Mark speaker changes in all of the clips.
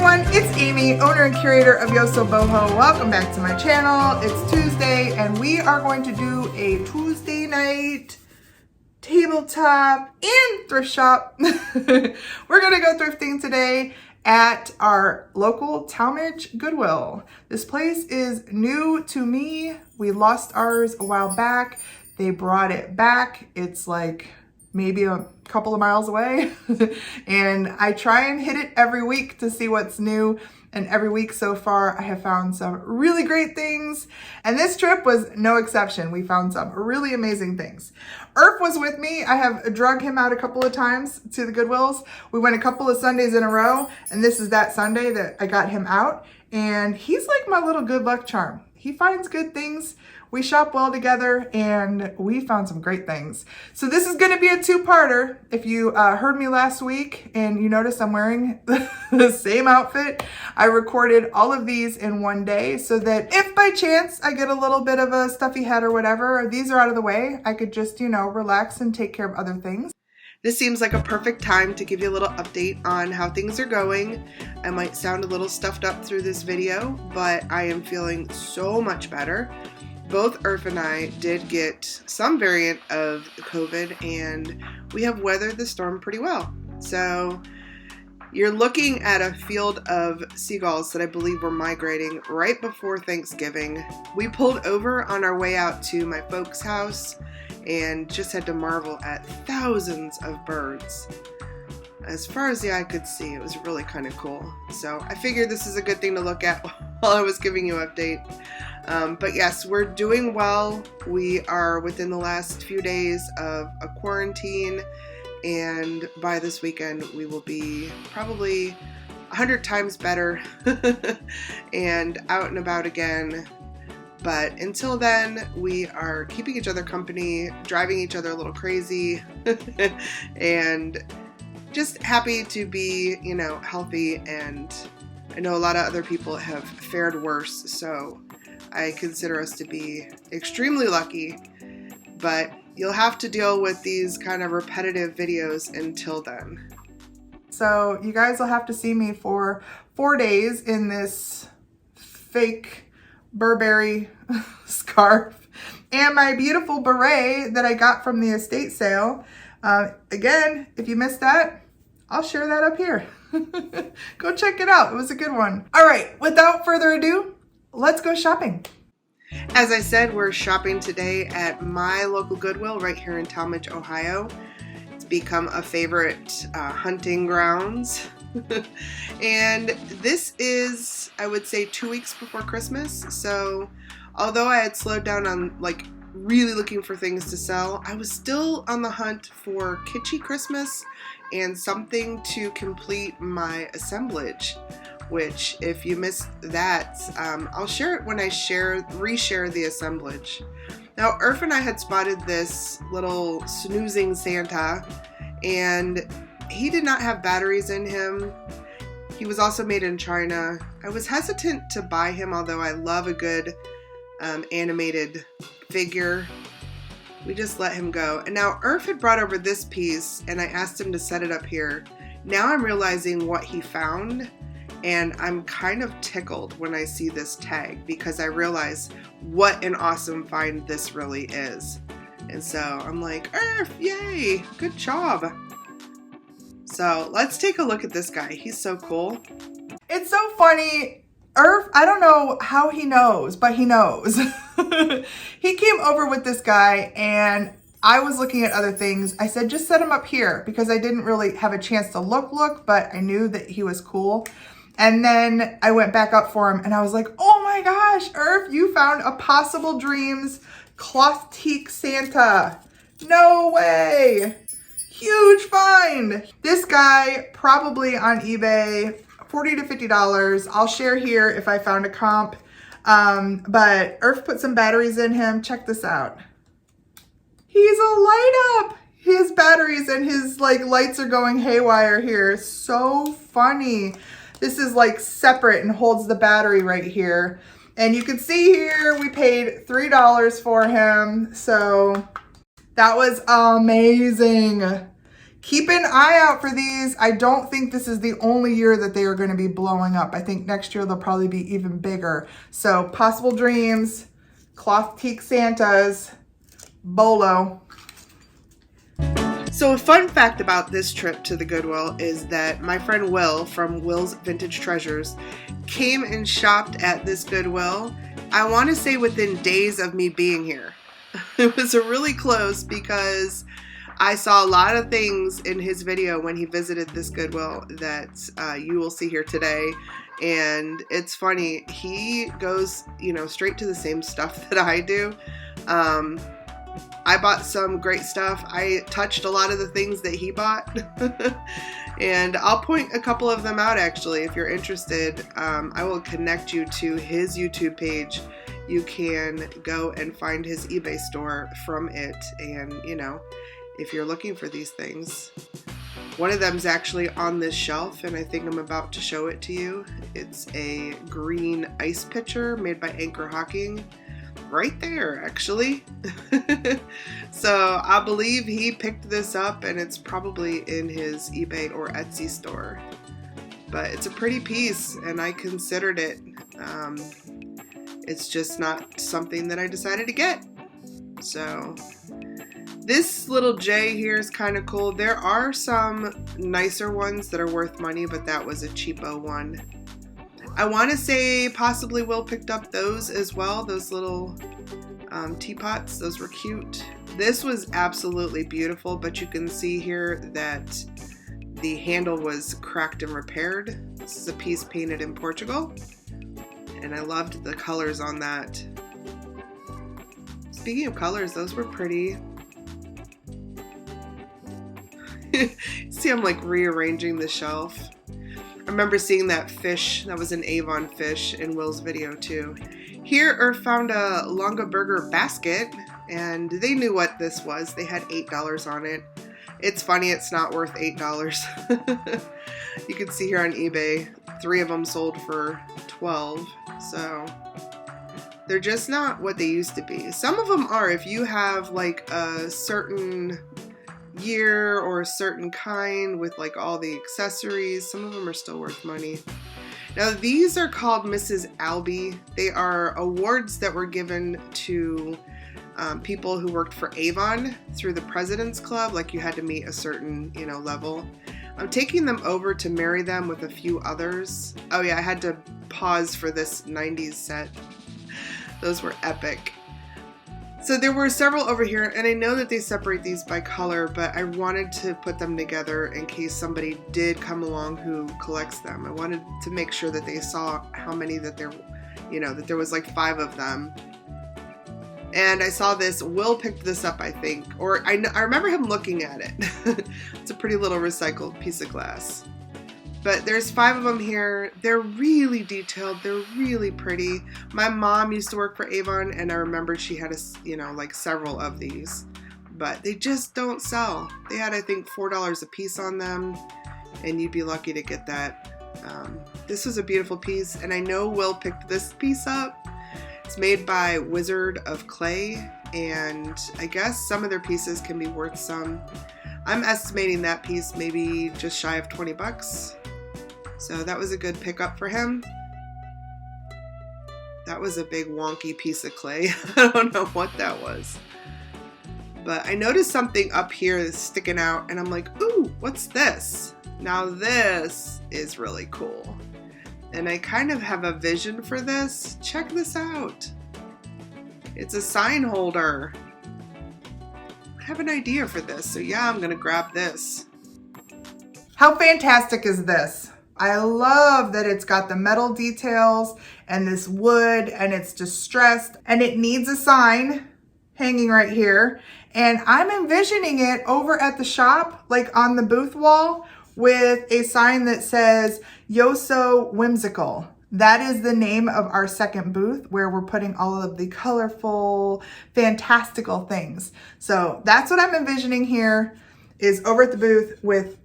Speaker 1: everyone, it's Amy, owner and curator of YosoBoho. Welcome back to my channel. It's Tuesday and we are going to do a Tuesday night tabletop and thrift shop. We're gonna go thrifting today at our local Tallmadge Goodwill. This place is new to me. We lost ours a while back. They brought it back. It's like maybe a couple of miles away. And I try and hit it every week to see what's new. And every week so far, I have found some really great things. And this trip was no exception. We found some really amazing things. Irf was with me. I have drug him out a couple of times to the Goodwills. We went a couple of Sundays in a row. And this is that Sunday that I got him out. And he's like my little good luck charm. He finds good things. We shop well together and we found some great things. So this is gonna be a two-parter. If you heard me last week and you notice I'm wearing the same outfit, I recorded all of these in one day so that if by chance I get a little bit of a stuffy head or whatever, these are out of the way, I could just, you know, relax and take care of other things. This seems like a perfect time to give you a little update on how things are going. I might sound a little stuffed up through this video, but I am feeling so much better. Both Irf and I did get some variant of COVID and we have weathered the storm pretty well. So you're looking at a field of seagulls that I believe were migrating right before Thanksgiving. We pulled over on our way out to my folks' house and just had to marvel at thousands of birds. As far as the eye could see, it was really kind of cool. So I figured this is a good thing to look at while I was giving you an update. But yes, we're doing well. We are within the last few days of a quarantine, and by this weekend we will be probably 100 times better and out and about again. But until then, we are keeping each other company, driving each other a little crazy, and just happy to be, you know, healthy. And I know a lot of other people have fared worse, so I consider us to be extremely lucky, but you'll have to deal with these kind of repetitive videos until then. So you guys will have to see me for 4 days in this fake Burberry scarf and my beautiful beret that I got from the estate sale. Again, if you missed that, I'll share that up here. Go check it out. It was a good one. All right, without further ado, let's go shopping. As I said, we're shopping today at my local Goodwill right here in Tallmadge, Ohio. It's become a favorite hunting grounds. And this is, I would say, 2 weeks before Christmas. So although I had slowed down on like really looking for things to sell, I was still on the hunt for kitschy Christmas and something to complete my assemblage. Which, if you missed that, I'll share it when I reshare the assemblage. Now, Irf and I had spotted this little snoozing Santa, and he did not have batteries in him. He was also made in China. I was hesitant to buy him, although I love a good animated figure. We just let him go. And now Irf had brought over this piece, and I asked him to set it up here. Now I'm realizing what he found. And I'm kind of tickled when I see this tag because I realize what an awesome find this really is. And so I'm like, Irf, yay, good job. So let's take a look at this guy. He's so cool. It's so funny. Irf, I don't know how he knows, but he knows. He came over with this guy and I was looking at other things. I said, just set him up here because I didn't really have a chance to look, but I knew that he was cool. And then I went back up for him and I was like, oh my gosh, Irf, you found a Possible Dreams cloth teak Santa. No way. Huge find. This guy probably on eBay, $40 to $50. I'll share here if I found a comp. But Irf put some batteries in him. Check this out. He's a light up. His batteries and his like lights are going haywire here. So funny. This is like separate and holds the battery right here. And you can see here, we paid $3 for him. So that was amazing. keep an eye out for these. I don't think this is the only year that they are going to be blowing up. I think next year they'll probably be even bigger. So Possible Dreams, Cloth Teak Santas, Bolo. So a fun fact about this trip to the Goodwill is that my friend Will from Will's Vintage Treasures came and shopped at this Goodwill. I want to say within days of me being here. It was really close because I saw a lot of things in his video when he visited this Goodwill that you will see here today. And it's funny, he goes, you know, straight to the same stuff that I do. I bought some great stuff. I touched a lot of the things that he bought. And I'll point a couple of them out actually. If you're interested, I will connect you to his YouTube page. You can go and find his eBay store from it. And, you know, if you're looking for these things, one of them is actually on this shelf, and I think I'm about to show it to you. It's a green ice pitcher made by Anchor Hawking. Right there, actually. So I believe he picked this up, and it's probably in his eBay or Etsy store. But it's a pretty piece, and I considered it. It's just not something that I decided to get. So this little J here is kind of cool. There are some nicer ones that are worth money, but that was a cheapo one. I want to say possibly Will picked up those as well, those little teapots. Those were cute. This was absolutely beautiful, but you can see here that the handle was cracked and repaired. This is a piece painted in Portugal, and I loved the colors on that. Speaking of colors, those were pretty. See, I'm like rearranging the shelf. I remember seeing that fish, that was an Avon fish in Will's video too. Here, Irf found a Longaberger basket, and they knew what this was. They had $8 on it. It's funny, it's not worth $8. You can see here on eBay, 3 of them sold for $12. So they're just not what they used to be. Some of them are. If you have like a certain year or a certain kind with like all the accessories, some of them are still worth money. Now these are called Mrs. Albee. They are awards that were given to people who worked for Avon through the President's Club. Like you had to meet a certain, you know, level. I'm taking them over to marry them with a few others. Oh yeah, I had to pause for this 90s set. Those were epic. So there were several over here, and I know that they separate these by color, but I wanted to put them together in case somebody did come along who collects them. I wanted to make sure that they saw how many that there, you know, that there was like 5 of them. And I saw this, Will picked this up, I think, or I remember him looking at it. It's a pretty little recycled piece of glass. But there's 5 of them here. They're really detailed. They're really pretty. My mom used to work for Avon, and I remember she had, like several of these. But they just don't sell. They had, I think, $4 a piece on them, and you'd be lucky to get that. This was a beautiful piece, and I know Will picked this piece up. It's made by Wizard of Clay, and I guess some of their pieces can be worth some. I'm estimating that piece maybe just shy of 20 bucks. So that was a good pickup for him. That was a big wonky piece of clay. I don't know what that was. But I noticed something up here that's sticking out, and I'm like, ooh, what's this? Now this is really cool. And I kind of have a vision for this. Check this out. It's a sign holder. I have an idea for this, so yeah, I'm gonna grab this. How fantastic is this? I love that it's got the metal details and this wood, and it's distressed, and it needs a sign hanging right here. And I'm envisioning it over at the shop, like on the booth wall, with a sign that says Yoso Whimsical. That is the name of our second booth where we're putting all of the colorful, fantastical things. So that's what I'm envisioning here, is over at the booth with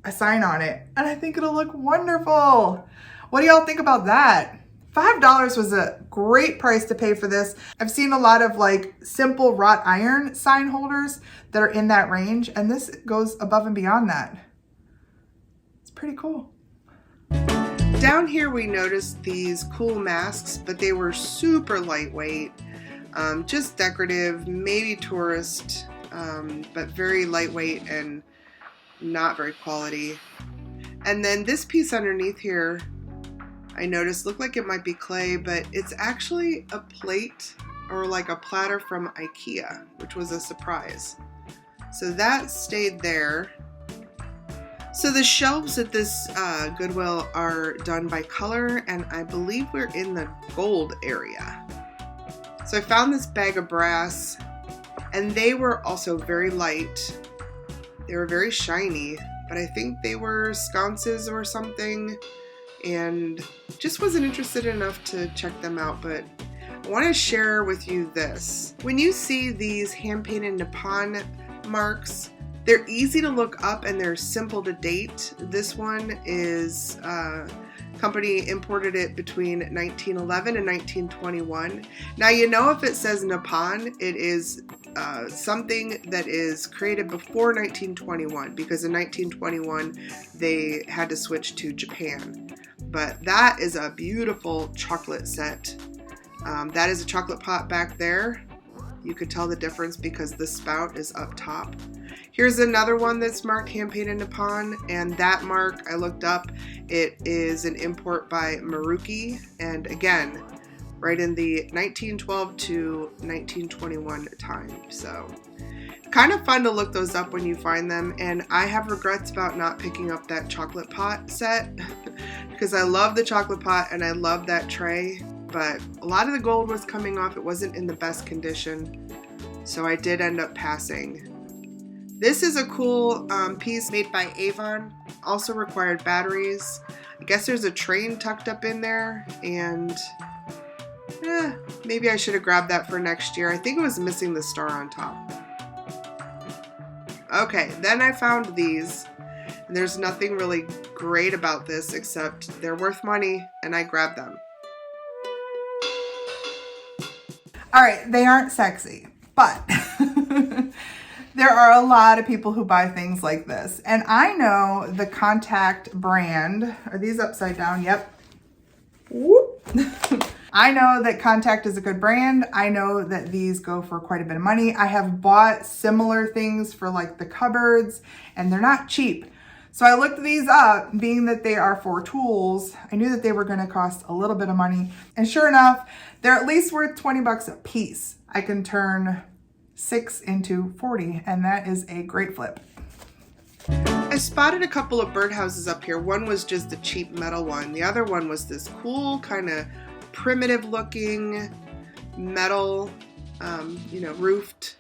Speaker 1: a sign on it. And I think it'll look wonderful. What do y'all think about that? $5 was a great price to pay for this. I've seen a lot of like simple wrought iron sign holders that are in that range, and this goes above and beyond that. It's pretty cool. Down here we noticed these cool masks, but they were super lightweight, just decorative, maybe tourist, but very lightweight and not very quality. And then this piece underneath here, I noticed looked like it might be clay, but it's actually a plate or like a platter from IKEA, which was a surprise. So that stayed there. So the shelves at this Goodwill are done by color, and I believe we're in the gold area. So I found this bag of brass, and they were also very light. They were very shiny, but I think they were sconces or something, and just wasn't interested enough to check them out. But I want to share with you this. When you see these hand-painted Nippon marks, they're easy to look up and they're simple to date. This one is company imported it between 1911 and 1921. Now, you know, if it says Nippon, it is something that is created before 1921, because in 1921 they had to switch to Japan. But that is a beautiful chocolate set. That is a chocolate pot back there. You could tell the difference because the spout is up top. Here's another one that's marked hand-painted Nippon, and that mark I looked up, it is an import by Maruki, and again, right in the 1912 to 1921 time. So kind of fun to look those up when you find them, and I have regrets about not picking up that chocolate pot set because I love the chocolate pot and I love that tray, but a lot of the gold was coming off. It wasn't in the best condition, so I did end up passing. This is a cool piece made by Avon, also required batteries. I guess there's a train tucked up in there, and maybe I should have grabbed that for next year. I think it was missing the star on top. Okay, then I found these, and there's nothing really great about this except they're worth money, and I grabbed them. All right, they aren't sexy, but there are a lot of people who buy things like this. And I know the Contact brand. Are these upside down? Yep. Whoop. I know that Contact is a good brand. I know that these go for quite a bit of money. I have bought similar things for like the cupboards, and they're not cheap. So I looked these up, being that they are for tools. I knew that they were going to cost a little bit of money. And sure enough, they're at least worth 20 bucks a piece. I can turn 6 into 40, and that is a great flip. I spotted a couple of birdhouses up here. One was just a cheap metal one. The other one was this cool kind of primitive looking metal, roofed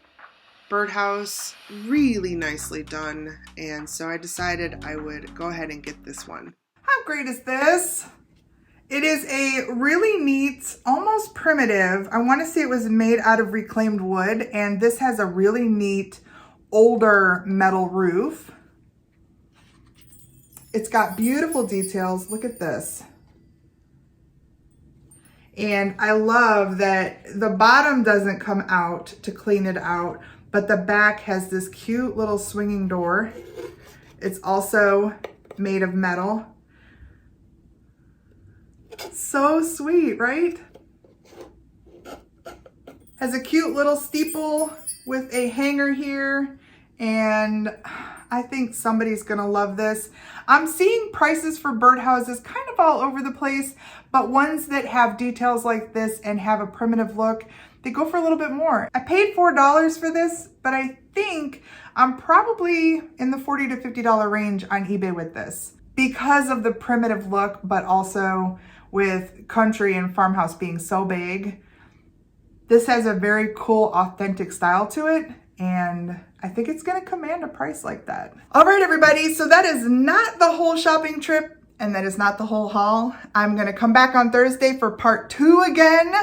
Speaker 1: birdhouse. Really nicely done. And so I decided I would go ahead and get this one. How great is this? It is a really neat, almost primitive. I want to say it was made out of reclaimed wood, and this has a really neat older metal roof. It's got beautiful details. Look at this. And I love that the bottom doesn't come out to clean it out, but the back has this cute little swinging door. It's also made of metal. So sweet, right? Has a cute little steeple with a hanger here, and I think somebody's gonna love this. I'm seeing prices for birdhouses kind of all over the place, but ones that have details like this and have a primitive look, they go for a little bit more. I paid $4 for this, but I think I'm probably in the $40 to $50 range on eBay with this because of the primitive look, but also with country and farmhouse being so big. This has a very cool, authentic style to it, and I think it's gonna command a price like that. All right, everybody, so that is not the whole shopping trip. and that is not the whole haul. I'm gonna come back on Thursday for part 2 again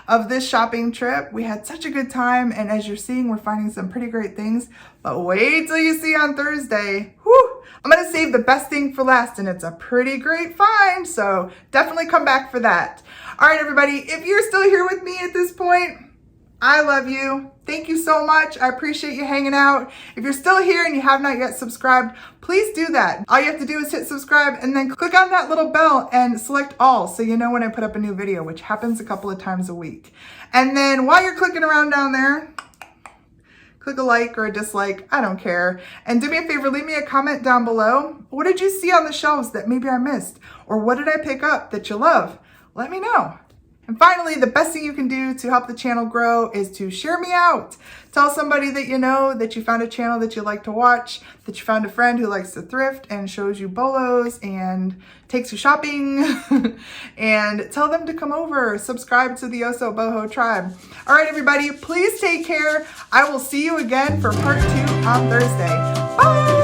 Speaker 1: of this shopping trip. We had such a good time, and as you're seeing, we're finding some pretty great things, but wait till you see on Thursday. Whew! I'm gonna save the best thing for last, and it's a pretty great find, so definitely come back for that. All right, everybody, if you're still here with me at this point, I love you. Thank you so much. I appreciate you hanging out. If you're still here and you have not yet subscribed, please do that. All you have to do is hit subscribe and then click on that little bell and select all so you know when I put up a new video, which happens a couple of times a week. And then while you're clicking around down there, click a like or a dislike, I don't care. And do me a favor, leave me a comment down below. What did you see on the shelves that maybe I missed? Or what did I pick up that you love? Let me know. And finally, the best thing you can do to help the channel grow is to share me out. Tell somebody that you know that you found a channel that you like to watch, that you found a friend who likes to thrift and shows you bolos and takes you shopping, and tell them to come over, subscribe to the YosoBoho tribe. All right, everybody, please take care. I will see you again for part 2 on Thursday. Bye.